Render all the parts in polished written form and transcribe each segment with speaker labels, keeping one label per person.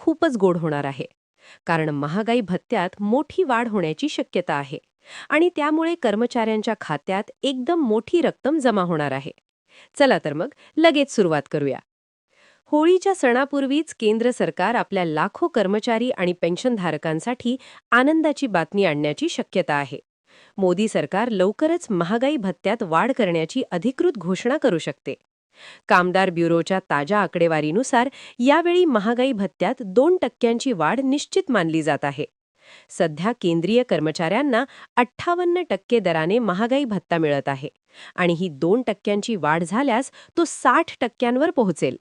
Speaker 1: खूपच गोड होणार आहे. कारण महागाई भत्त्यात मोठी वाढ होण्याची शक्यता आहे आणि त्यामुळे कर्मचाऱ्यांच्या खात्यात एकदम मोठी रक्कम जमा होणार आहे. चला तर मग लगेच सुरुवात करूया. होळीच्या सणापूर्वीच केंद्र सरकार आपल्या लाखो कर्मचारी आणि पेन्शनधारकांसाठी आनंदाची बातमी आणण्याची शक्यता आहे. मोदी सरकार लवकरच महागाई भत्त्यात वाढ करण्याची अधिकृत घोषणा करू शकते. कामदार ब्युरोच्या ताज्या आकडेवारीनुसार यावेळी महागाई भत्त्यात 2% वाढ निश्चित मानली जात आहे. सध्या केंद्रीय कर्मचाऱ्यांना 58% दराने महागाई भत्ता मिळत आहे आणि ही 2% वाढ झाल्यास तो 60%वर पोहोचेल.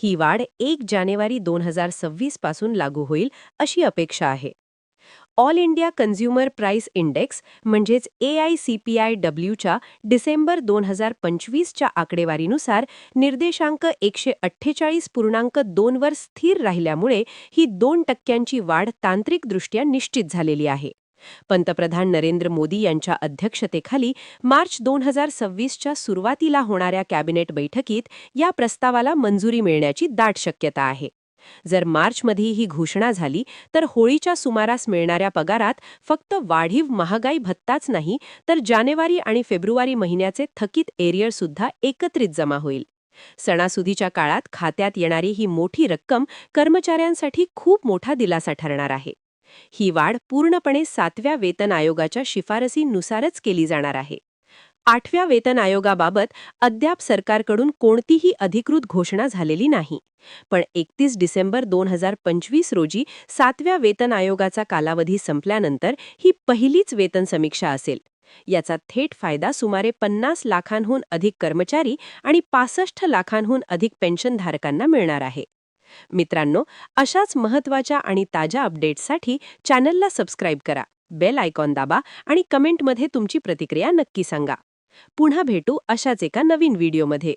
Speaker 1: ही वाढ 1 जानेवारी 2026 पासून लागू होईल अशी अपेक्षा आहे. All India consumer price index म्हणजेच AICPIWच्या डिसेंबर 2025च्या आकडेवारीनुसार निर्देशांक 148.2 वर स्थिर राहिल्यामुळे ही 2% वाढ तांत्रिकदृष्ट्या निश्चित झालेली आहे. पंतप्रधान नरेंद्र मोदी यांच्या अध्यक्षतेखाली मार्च 2026च्या सुरुवातीला होणाऱ्या कॅबिनेट बैठकीत या प्रस्तावाला मंजुरी मिळण्याची दाट शक्यता आहे. जर मार्चमध्ये ही घोषणा झाली तर होळीच्या सुमारास मिळणाऱ्या पगारात फक्त वाढीव महागाई भत्ताच नाही तर जानेवारी आणि फेब्रुवारी महिन्याचे थकीत एरियर सुद्धा एकत्रित जमा होईल. सणासुदीच्या काळात खात्यात येणारी ही मोठी रक्कम कर्मचाऱ्यांसाठी खूप मोठा दिलासा ठरणार आहे. ही वाढ पूर्णपणे 7व्या वेतन आयोगाच्या शिफारसीनुसारच केली जाणार आहे. 8व्या वेतन आयोगाबाबत अद्याप सरकारकडून कोणतीही अधिकृत घोषणा झालेली नाही. पण 31 डिसेंबर 2025 रोजी 7व्या वेतन आयोगाचा कालावधी संपल्यानंतर ही पहिलीच वेतन समीक्षा असेल. याचा थेट फायदा सुमारे 50 लाखांहून अधिक कर्मचारी आणि 65 लाखांहून अधिक पेन्शनधारकांना मिळणार आहे. मित्रांनो, अशाच महत्त्वाच्या आणि ताज्या अपडेट्ससाठी चॅनलला सबस्क्राईब करा, बेल आयकॉन दाबा आणि कमेंटमध्ये तुमची प्रतिक्रिया नक्की सांगा. पुन्हा भेटू अशाच एका नवीन व्हिडिओमध्ये.